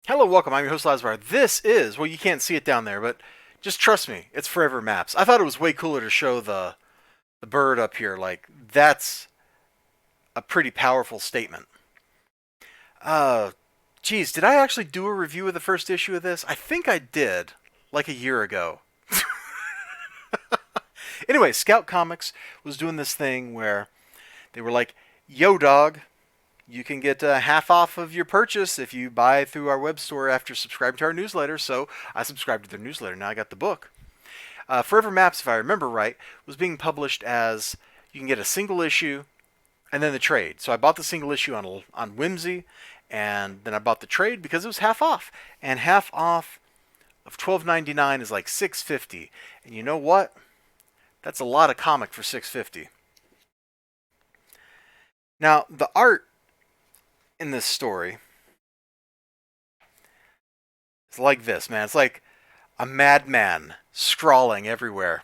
Hello, welcome. I'm your host, Elizibar. This is, well, you can't see it down there, but just trust me, it's Forever Maps. I thought it was way cooler to show the bird up here. Like, that's a pretty powerful statement. Uh, Geez, did I actually do a review of the first issue of this? I think I did, like a year ago. Anyway, Scout Comics was doing this thing where they were like, yo, dog, you can get half off of your purchase if you buy through our web store after subscribing to our newsletter. So I subscribed to their newsletter. Now I got the book. Forever Maps, if I remember right, was being published as you can get a single issue and then the trade. So I bought the single issue on whimsy, and then I bought the trade because it was half off. And half off of $12.99 is like $6.50. And you know what? That's a lot of comic for $6.50. Now the art in this story is like this, man. It's like a madman scrawling everywhere.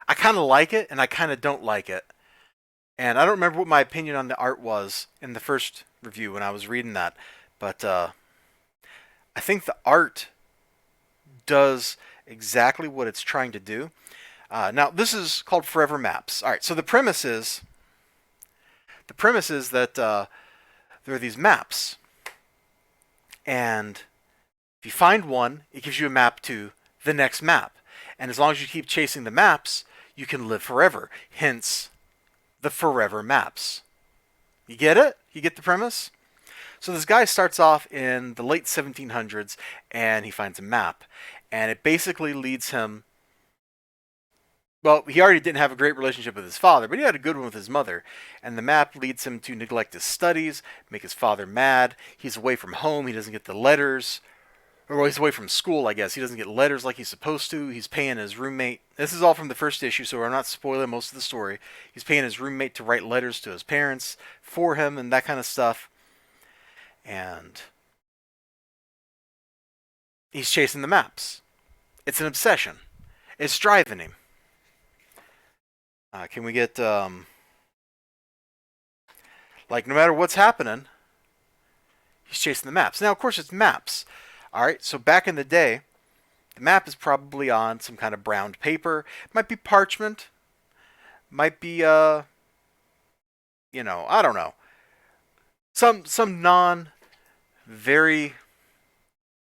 I kind of like it and I kind of don't like it. And I don't remember what my opinion on the art was in the first review when I was reading that, but I think the art does exactly what it's trying to do. Now this is called Forever Maps. All right, so the premise is that there are these maps, and if you find one, it gives you a map to the next map. And as long as you keep chasing the maps, you can live forever. Hence, the Forever Maps. You get it? You get the premise? So this guy starts off in the late 1700s and he finds a map. And it basically leads him. Well, he already didn't have a great relationship with his father, but he had a good one with his mother. And the map leads him to neglect his studies, make his father mad. He's away from home. He doesn't get the letters. Or well, he's away from school, I guess. He doesn't get letters like he's supposed to. He's paying his roommate. This is all from the first issue, so I'm not spoiling most of the story. He's paying his roommate to write letters to his parents for him and that kind of stuff. And he's chasing the maps. It's an obsession. It's driving him. Can we get, like, no matter what's happening, he's chasing the maps. Now, of course, it's maps. All right, so back in the day, the map is probably on some kind of browned paper. It might be parchment. Might be I don't know. Some non very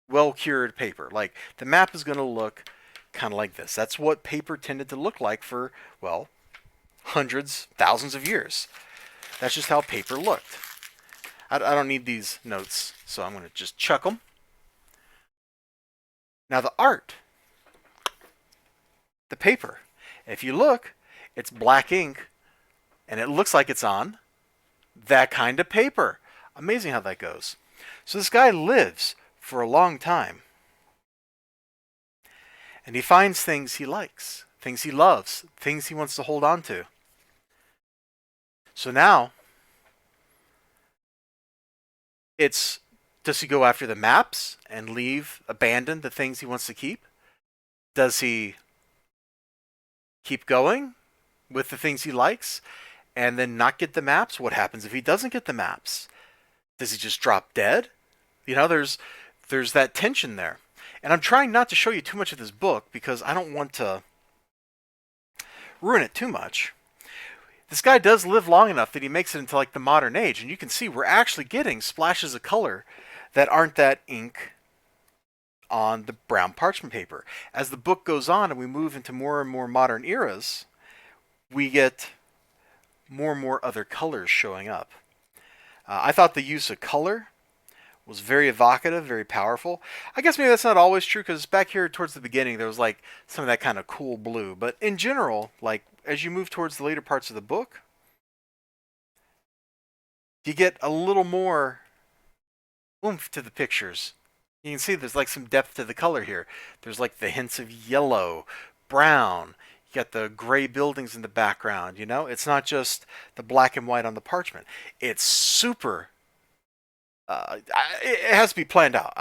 well cured paper. Like the map is going to look kind of like this. That's what paper tended to look like for, well, hundreds, thousands of years. That's just how paper looked. I don't need these notes, so I'm going to just chuck them. Now the art, the paper. If you look, it's black ink, and it looks like it's on that kind of paper. Amazing how that goes. So this guy lives for a long time, and he finds things he likes, things he loves, things he wants to hold on to. So now, it's does he go after the maps and abandon the things he wants to keep? Does he keep going with the things he likes and then not get the maps? What happens if he doesn't get the maps? Does he just drop dead? There's that tension there. And I'm trying not to show you too much of this book because I don't want to ruin it too much. This guy does live long enough that he makes it into like the modern age, and you can see we're actually getting splashes of color that aren't that ink on the brown parchment paper. As the book goes on and we move into more and more modern eras, we get more and more other colors showing up. I thought the use of color was very evocative, very powerful. I guess maybe that's not always true because back here towards the beginning there was like some of that kind of cool blue. But in general, like as you move towards the later parts of the book, you get a little more oomph to the pictures. You can see there's like some depth to the color here. There's like the hints of yellow, brown. You got the gray buildings in the background, you know? It's not just the black and white on the parchment. It's super it has to be planned out.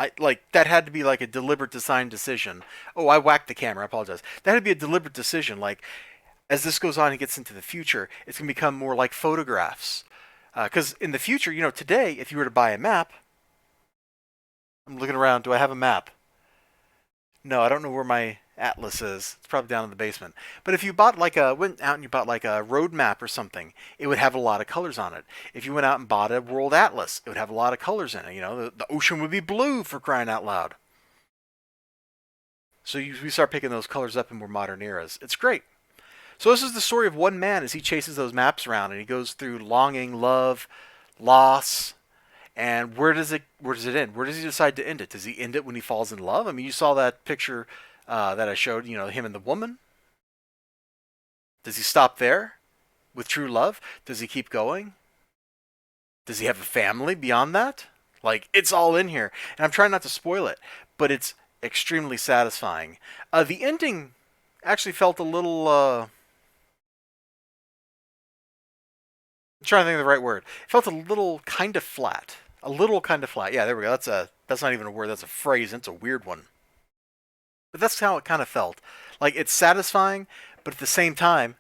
That had to be like a deliberate design decision. Oh, I whacked the camera. I apologize. That had to be a deliberate decision. Like as this goes on and gets into the future, it's gonna become more like photographs. Because in the future, you know, today, if you were to buy a map, I'm looking around. Do I have a map? No, I don't know where my atlas is. It's probably down in the basement. But if you bought like a went out and you bought like a road map or something, it would have a lot of colors on it. If you went out and bought a world atlas, it would have a lot of colors in it. You know, the ocean would be blue for crying out loud. So we start picking those colors up in more modern eras. It's great. So this is the story of one man as he chases those maps around and he goes through longing, love, loss, and where does it end? Where does he decide to end it? Does he end it when he falls in love? I mean, you saw that picture that I showed. You know, him and the woman. Does he stop there with true love? Does he keep going? Does he have a family beyond that? Like it's all in here, and I'm trying not to spoil it, but it's extremely satisfying. The ending actually felt a little. I'm trying to think of the right word. It felt a little kind of flat. A little kind of flat. Yeah, there we go. That's not even a word. That's a phrase. It's a weird one. But that's how it kind of felt. Like it's satisfying, but at the same time,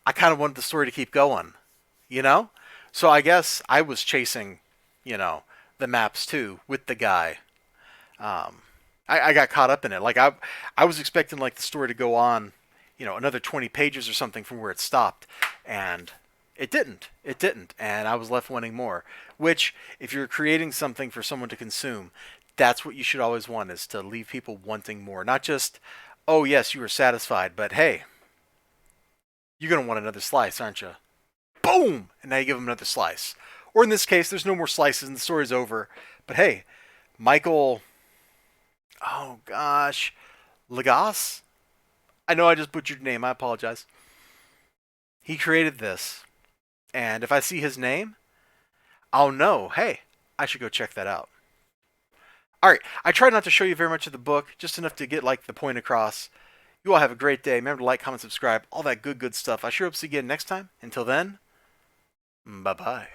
I kind of wanted the story to keep going. You know? So I guess I was chasing, you know, the maps too with the guy. Um, I got caught up in it. Like I was expecting like the story to go on, you know, another 20 pages or something from where it stopped, and it didn't. It didn't, and I was left wanting more. Which, if you're creating something for someone to consume, that's what you should always want: is to leave people wanting more. Not just, oh yes, you were satisfied, but hey, you're gonna want another slice, aren't you? Boom, and now you give them another slice. Or in this case, there's no more slices and the story's over. But hey, Michael, oh gosh, Lagos? I know I just butchered your name. I apologize. He created this. And if I see his name, I'll know, hey, I should go check that out. All right, I tried not to show you very much of the book, just enough to get like the point across. You all have a great day. Remember to like, comment, subscribe, all that good stuff. I sure hope to see you again next time. Until then, bye-bye.